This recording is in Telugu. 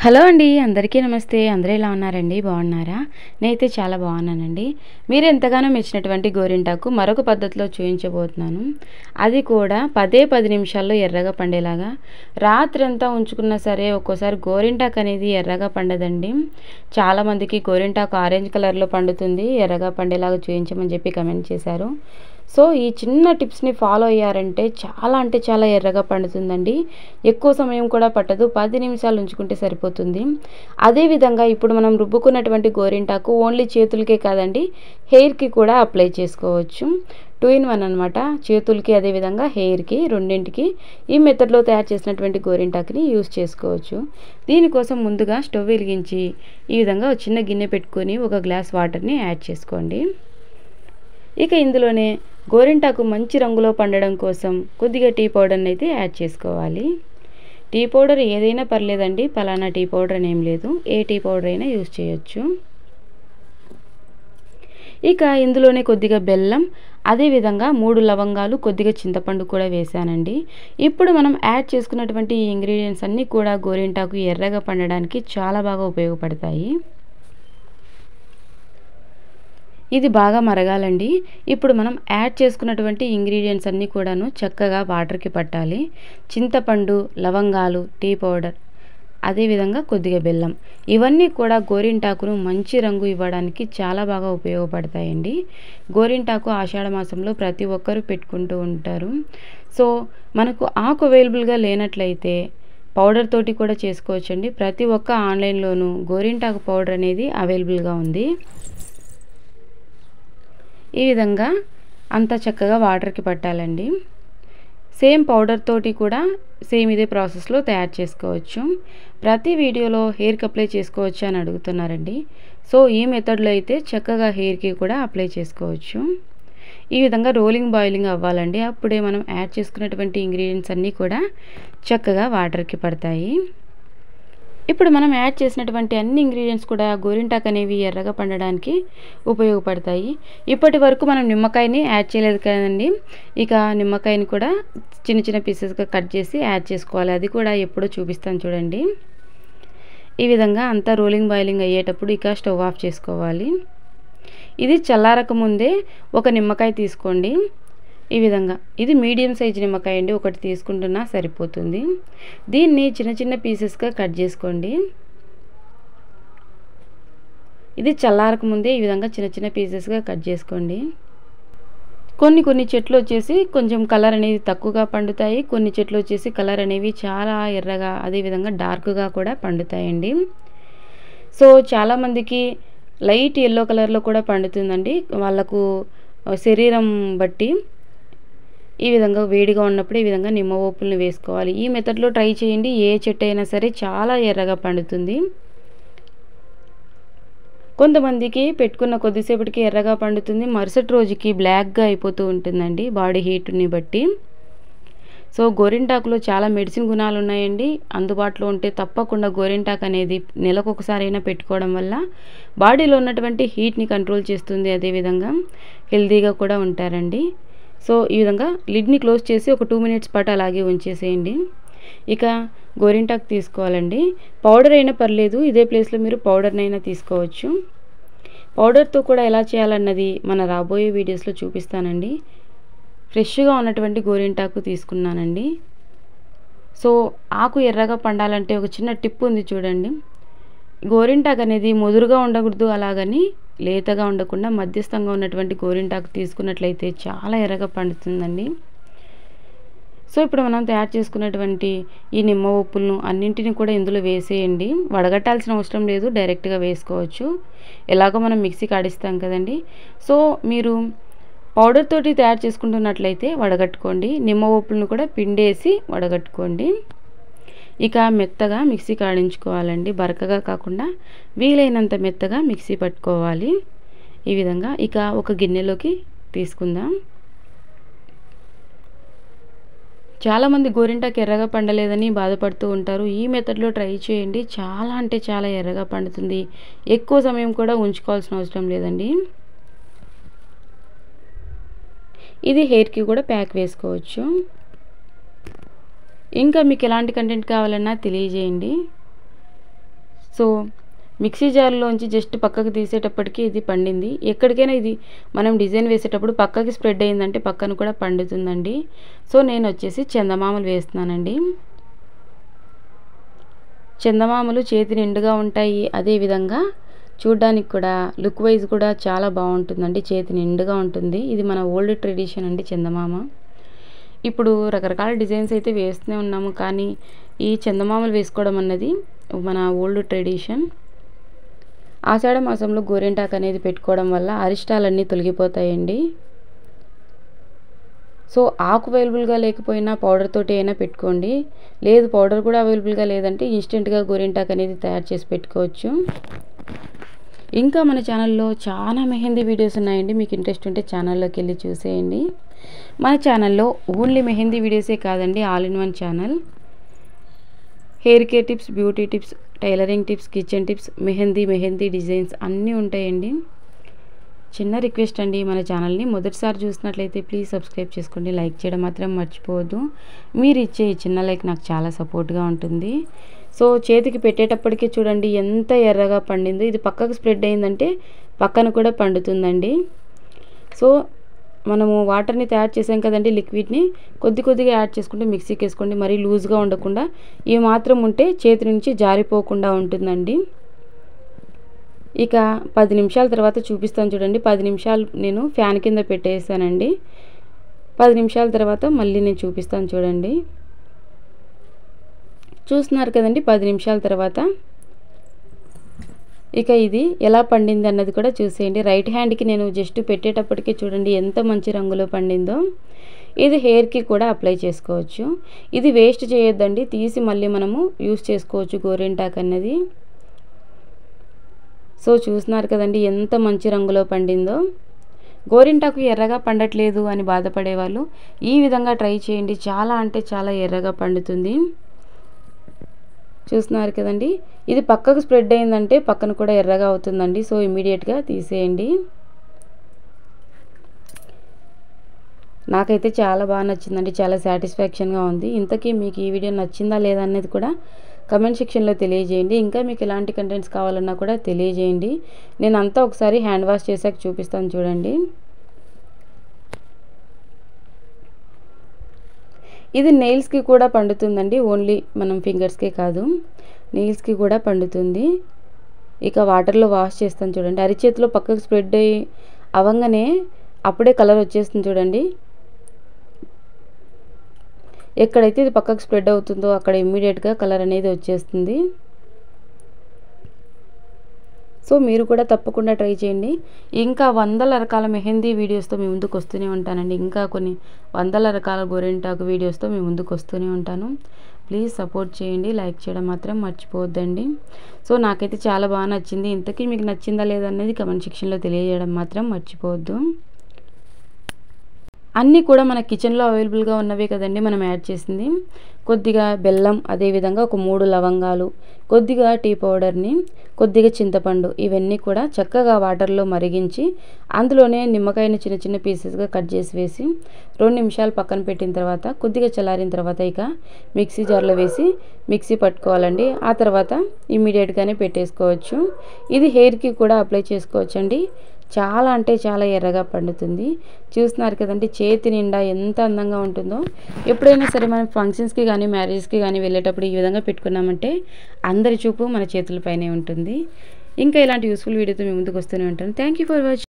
హలో అండి, అందరికీ నమస్తే. అందరూ ఎలా ఉన్నారండి? బాగున్నారా? నేనైతే చాలా బాగున్నానండి. మీరు ఎంతగానో మెచ్చినటువంటి గోరింటాకు మరొక పద్ధతిలో చూపించబోతున్నాను. అది కూడా 10 నిమిషాల్లో ఎర్రగా పండేలాగా. రాత్రంతా ఉంచుకున్నా సరే ఒక్కోసారి గోరింటాకు అనేది ఎర్రగా పండదండి. చాలామందికి గోరింటాకు ఆరెంజ్ కలర్లో పండుతుంది, ఎర్రగా పండేలాగా చూపించమని చెప్పి కమెంట్ చేశారు. సో ఈ చిన్న టిప్స్ని ఫాలో అయ్యారంటే చాలా అంటే చాలా ఎర్రగా పండుతుందండి. ఎక్కువ సమయం కూడా పట్టదు, 10 నిమిషాలు ఉంచుకుంటే సరిపోతుంది. అదేవిధంగా ఇప్పుడు మనం రుబ్బుకున్నటువంటి గోరింటాకు ఓన్లీ చేతులకే కాదండి, హెయిర్కి కూడా అప్లై చేసుకోవచ్చు. 2 in 1 అనమాట. చేతులకి అదేవిధంగా హెయిర్కి రెండింటికి ఈ మెథడ్లో తయారు చేసినటువంటి గోరింటాకుని యూస్ చేసుకోవచ్చు. దీనికోసం ముందుగా స్టవ్ వెలిగించి ఈ విధంగా ఒక చిన్న గిన్నె పెట్టుకొని ఒక గ్లాస్ వాటర్ని యాడ్ చేసుకోండి. ఇక ఇందులోనే గోరింటాకు మంచి రంగులో పండడం కోసం కొద్దిగా టీ పౌడర్ని అయితే యాడ్ చేసుకోవాలి. టీ పౌడర్ ఏదైనా పర్లేదండి, పలానా టీ పౌడర్ అని ఏం లేదు, ఏ టీ పౌడర్ అయినా యూజ్ చేయొచ్చు. ఇక ఇందులోనే కొద్దిగా బెల్లం, అదేవిధంగా 3 లవంగాలు, కొద్దిగా చింతపండు కూడా వేసానండి. ఇప్పుడు మనం యాడ్ చేసుకున్నటువంటి ఈ ఇంగ్రీడియంట్స్ అన్నీ కూడా గోరింటాకు ఎర్రగా పండడానికి చాలా బాగా ఉపయోగపడతాయి. ఇది బాగా మరగాలండి. ఇప్పుడు మనం యాడ్ చేసుకున్నటువంటి ఇంగ్రీడియంట్స్ అన్నీ కూడాను చక్కగా వాటర్కి పట్టాలి. చింతపండు, లవంగాలు, టీ పౌడర్, అదేవిధంగా కొద్దిగా బెల్లం, ఇవన్నీ కూడా గోరింటాకును మంచి రంగు ఇవ్వడానికి చాలా బాగా ఉపయోగపడతాయండి. గోరింటాకు ఆషాఢ మాసంలో ప్రతి ఒక్కరూ పెట్టుకుంటూ ఉంటారు. సో మనకు ఆకు అవైలబుల్గా లేనట్లయితే పౌడర్ తోటి కూడా చేసుకోవచ్చండి. ప్రతి ఒక్క ఆన్లైన్లోనూ గోరింటాకు పౌడర్ అనేది అవైలబుల్గా ఉంది. ఈ విధంగా అంతా చక్కగా వాటర్కి పట్టాలండి. సేమ్ పౌడర్ తోటి కూడా సేమ్ ఇదే ప్రాసెస్లో తయారు చేసుకోవచ్చు. ప్రతి వీడియోలో హెయిర్కి అప్లై చేసుకోవచ్చు అని అడుగుతున్నారండి. సో ఈ మెథడ్లో అయితే చక్కగా హెయిర్కి కూడా అప్లై చేసుకోవచ్చు. ఈ విధంగా రోలింగ్ బాయిలింగ్ అవ్వాలండి. అప్పుడే మనం యాడ్ చేసుకున్నటువంటి ఇంగ్రీడియంట్స్ అన్నీ కూడా చక్కగా వాటర్కి పడతాయి. ఇప్పుడు మనం యాడ్ చేసినటువంటి అన్ని ఇంగ్రీడియంట్స్ కూడా గోరింటాకు అనేవి ఎర్రగా పండడానికి ఉపయోగపడతాయి. ఇప్పటి వరకు మనం నిమ్మకాయని యాడ్ చేయలేదు కదండి. ఇక నిమ్మకాయని కూడా చిన్న చిన్న పీసెస్గా కట్ చేసి యాడ్ చేసుకోవాలి. అది కూడా ఎప్పుడో చూపిస్తాను చూడండి. ఈ విధంగా అంతా రోలింగ్ బాయిలింగ్ అయ్యేటప్పుడు ఇక స్టవ్ ఆఫ్ చేసుకోవాలి. ఇది చల్లారక ముందే ఒక నిమ్మకాయ తీసుకోండి. ఈ విధంగా ఇది మీడియం సైజు నిమ్మకాయ అండి, ఒకటి తీసుకుంటున్నా సరిపోతుంది. దీన్ని చిన్న చిన్న పీసెస్గా కట్ చేసుకోండి. ఇది చల్లారక ముందే ఈ విధంగా చిన్న చిన్న పీసెస్గా కట్ చేసుకోండి. కొన్ని చెట్లు వచ్చేసి కొంచెం కలర్ అనేది తక్కువగా పండుతాయి, కొన్ని చెట్లు వచ్చేసి కలర్ అనేవి చాలా ఎర్రగా అదేవిధంగా డార్క్గా కూడా పండుతాయండి. సో చాలామందికి లైట్ ఎల్లో కలర్లో కూడా పండుతుందండి, వాళ్ళకు శరీరం బట్టి. ఈ విధంగా వేడిగా ఉన్నప్పుడు ఈ విధంగా నిమ్మ ఒప్పుల్ని వేసుకోవాలి. ఈ మెథడ్లో ట్రై చేయండి, ఏ చెట్టు అయినా సరే చాలా ఎర్రగా పండుతుంది. కొంతమందికి పెట్టుకున్న కొద్దిసేపటికి ఎర్రగా పండుతుంది, మరుసటి రోజుకి బ్లాక్గా అయిపోతూ ఉంటుందండి బాడీ హీట్ని బట్టి. సో గోరింటాకులో చాలా మెడిసిన్ గుణాలు ఉన్నాయండి. అందుబాటులో ఉంటే తప్పకుండా గోరింటాకు అనేది నెలకొకసారైనా పెట్టుకోవడం వల్ల బాడీలో ఉన్నటువంటి హీట్ని కంట్రోల్ చేస్తుంది, అదేవిధంగా హెల్తీగా కూడా ఉంటారండి. సో ఈ విధంగా లిడ్ని క్లోజ్ చేసి ఒక 2 minutes పాటు అలాగే ఉంచేసేయండి. ఇక గోరింటాకు తీసుకోవాలండి. పౌడర్ అయినా పర్లేదు, ఇదే ప్లేస్లో మీరు పౌడర్నైనా తీసుకోవచ్చు. పౌడర్తో కూడా ఎలా చేయాలన్నది మన రాబోయే వీడియోస్లో చూపిస్తానండి. ఫ్రెష్గా ఉన్నటువంటి గోరింటాకు తీసుకున్నానండి. సో ఆకు ఎర్రగా పండాలంటే ఒక చిన్న టిప్ ఉంది చూడండి. గోరింటాకు అనేది ముదురుగా ఉండకూడదు, అలాగని లేతగా ఉండకుండా మధ్యస్థంగా ఉన్నటువంటి గోరింటాకు తీసుకున్నట్లయితే చాలా ఎర్రగా పండుతుందండి. సో ఇప్పుడు మనం తయారు చేసుకున్నటువంటి ఈ నిమ్మ ఉప్పులను అన్నింటినీ కూడా ఇందులో వేసేయండి. వడగట్టాల్సిన అవసరం లేదు, డైరెక్ట్గా వేసుకోవచ్చు. ఎలాగో మనం మిక్సీకి ఆడిస్తాం కదండి. సో మీరు పౌడర్ తోటి తయారు చేసుకుంటున్నట్లయితే వడగట్టుకోండి, నిమ్మ ఉప్పులను కూడా పిండేసి వడగట్టుకోండి. ఇక మెత్తగా మిక్సీకి ఆడించుకోవాలండి, బరకగా కాకుండా వీలైనంత మెత్తగా మిక్సీ పట్టుకోవాలి. ఈ విధంగా ఇక ఒక గిన్నెలోకి తీసుకుందాం. చాలామంది గోరింటాకు ఎర్రగా పండలేదని బాధపడుతూ ఉంటారు. ఈ మెథడ్లో ట్రై చేయండి, చాలా అంటే చాలా ఎర్రగా పండుతుంది. ఎక్కువ సమయం కూడా ఉంచుకోవాల్సిన అవసరం లేదండి. ఇది హెయిర్కి కూడా ప్యాక్ వేసుకోవచ్చు. ఇంకా మీకు ఎలాంటి కంటెంట్ కావాలన్నా తెలియజేయండి. సో మిక్సీ జార్లోంచి జస్ట్ పక్కకు తీసేటప్పటికి ఇది పండింది. ఎక్కడికైనా ఇది మనం డిజైన్ వేసేటప్పుడు పక్కకి స్ప్రెడ్ అయిందంటే పక్కన కూడా పండుతుందండి. సో నేను వచ్చేసి చందమామలు వేస్తున్నానండి. చందమామలు చేతి నిండుగా ఉంటాయి, అదేవిధంగా చూడ్డానికి కూడా లుక్ వైజ్ కూడా చాలా బాగుంటుందండి, చేతి నిండుగా ఉంటుంది. ఇది మన ఓల్డ్ ట్రెడిషన్ అండి చందమామ. ఇప్పుడు రకరకాల డిజైన్స్ అయితే వేస్తూనే ఉన్నాము, కానీ ఈ చందమామలు వేసుకోవడం అన్నది మన ఓల్డ్ ట్రెడిషన్. ఆషాఢ మాసంలో గోరింటాకు అనేది పెట్టుకోవడం వల్ల అరిష్టాలన్నీ తొలగిపోతాయండి. సో ఆకు అవైలబుల్గా లేకపోయినా పౌడర్ తోటి అయినా పెట్టుకోండి. లేదు పౌడర్ కూడా అవైలబుల్గా లేదంటే ఇన్స్టెంట్గా గోరింటాకు అనేది తయారు చేసి పెట్టుకోవచ్చు. ఇంకా మన ఛానల్లో చాలా మెహందీ వీడియోస్ ఉన్నాయండి, మీకు ఇంట్రెస్ట్ ఉంటే ఛానల్లోకి వెళ్ళి చూసేయండి. మన ఛానల్లో ఓన్లీ మెహందీ వీడియోసే కాదండి, all in one channel. Hair care tips, beauty tips, tailoring tips, kitchen tips, mehndi designs అన్నీ ఉంటాయండి. చిన్న రిక్వెస్ట్ అండి, మన ఛానల్ని మొదటిసారి చూసినట్లయితే ప్లీజ్ సబ్స్క్రైబ్ చేసుకోండి, లైక్ చేయడం మాత్రం మర్చిపోవద్దు. మీరు ఇచ్చే చిన్న లైక్ నాకు చాలా సపోర్ట్గా ఉంటుంది. సో చేతికి పెట్టేటప్పటికే చూడండి ఎంత ఎర్రగా పండిందో. ఇది పక్కకు స్ప్రెడ్ అయిందంటే పక్కన కూడా పండుతుందండి. సో మనము వాటర్ని తయారు చేసాం కదండి, లిక్విడ్ని కొద్దిగా యాడ్ చేసుకుంటే మిక్సీకి వేసుకోండి. మరీ లూజ్గా ఉండకుండా ఈ మాత్రం ఉంటే చేతి నుంచి జారిపోకుండా ఉంటుందండి. ఇక 10 నిమిషాల తర్వాత చూపిస్తాను చూడండి. 10 నిమిషాలు నేను ఫ్యాన్ కింద పెట్టేసానండి. 10 నిమిషాల తర్వాత మళ్ళీ నేను చూపిస్తాను చూడండి. చూస్తున్నారు కదండి 10 నిమిషాల తర్వాత. ఇక ఇది ఎలా పండింది అన్నది కూడా చూసేయండి. రైట్ హ్యాండ్కి నేను జస్ట్ పెట్టేటప్పటికే చూడండి ఎంత మంచి రంగులో పండిందో. ఇది హెయిర్కి కూడా అప్లై చేసుకోవచ్చు. ఇది వేస్ట్ చేయొద్దండి, తీసి మళ్ళీ మనము యూస్ చేసుకోవచ్చు గోరింటాకు అన్నది. సో చూస్తున్నారు కదండి ఎంత మంచి రంగులో పండిందో. గోరింటాకు ఎర్రగా పండట్లేదు అని బాధపడేవాళ్ళు ఈ విధంగా ట్రై చేయండి, చాలా అంటే చాలా ఎర్రగా పండుతుంది. చూస్తున్నారు కదండి, ఇది పక్కకు స్ప్రెడ్ అయిందంటే పక్కన కూడా ఎర్రగా అవుతుందండి. సో ఇమీడియట్గా తీసేయండి. నాకైతే చాలా బాగా నచ్చిందండి, చాలా సాటిస్ఫాక్షన్గా ఉంది. ఇంతకీ మీకు ఈ వీడియో నచ్చిందా లేదా అనేది కూడా కమెంట్ సెక్షన్లో తెలియజేయండి. ఇంకా మీకు ఎలాంటి కంటెంట్స్ కావాలన్నా కూడా తెలియజేయండి. నేను అంతా ఒకసారి హ్యాండ్ వాష్ చేశాక చూపిస్తాను చూడండి. ఇది నెయిల్స్కి కూడా పండుతుందండి, ఓన్లీ మనం ఫింగర్స్కే కాదు నెయిల్స్కి కూడా పండుతుంది. ఇక వాటర్లో వాష్ చేస్తాను చూడండి. అరిచేతిలో పక్కకు స్ప్రెడ్ అవ్వగానే అప్పుడే కలర్ వచ్చేస్తుంది చూడండి. ఎక్కడైతే ఇది పక్కకు స్ప్రెడ్ అవుతుందో అక్కడ ఇమ్మీడియట్గా కలర్ అనేది వచ్చేస్తుంది. సో మీరు కూడా తప్పకుండా ట్రై చేయండి. ఇంకా వందల రకాల మెహందీ వీడియోస్తో మీ ముందుకు వస్తూనే ఉంటానండి. ఇంకా కొన్ని వందల రకాల గోరింటాకు వీడియోస్తో మీ ముందుకు వస్తూనే ఉంటాను. ప్లీజ్ సపోర్ట్ చేయండి, లైక్ చేయడం మాత్రం మర్చిపోవద్దండి. సో నాకైతే చాలా బాగా నచ్చింది. ఇంతకీ మీకు నచ్చిందా లేదా అనేది కమెంట్ సెక్షన్లో తెలియజేయడం మాత్రం మర్చిపోవద్దు. అన్నీ కూడా మన కిచెన్లో అవైలబుల్గా ఉన్నవే కదండి మనం యాడ్ చేసింది. కొద్దిగా బెల్లం, అదేవిధంగా ఒక 3 లవంగాలు, కొద్దిగా టీ పౌడర్ని, కొద్దిగా చింతపండు, ఇవన్నీ కూడా చక్కగా వాటర్లో మరిగించి అందులోనే నిమ్మకాయని చిన్న చిన్న పీసెస్గా కట్ చేసి వేసి 2 నిమిషాలు పక్కన పెట్టిన తర్వాత కొద్దిగా చల్లారిన తర్వాత ఇక మిక్సీ జార్లో వేసి మిక్సీ పట్టుకోవాలండి. ఆ తర్వాత ఇమ్మీడియట్గానే పెట్టేసుకోవచ్చు. ఇది హెయిర్కి కూడా అప్లై చేసుకోవచ్చండి. చాలా అంటే చాలా ఎర్రగా పండుతుంది. చూస్తున్నారు కదండి చేతి నిండా ఎంత అందంగా ఉంటుందో. ఎప్పుడైనా సరే మనం ఫంక్షన్స్కి కానీ మ్యారేజ్కి కానీ వెళ్ళేటప్పుడు ఈ విధంగా పెట్టుకున్నామంటే అందరి చూపు మన చేతులపైనే ఉంటుంది. ఇంకా ఇలాంటి యూస్ఫుల్ వీడియోతో మీ ముందుకు వస్తూనే ఉంటాను. Thank you for watching.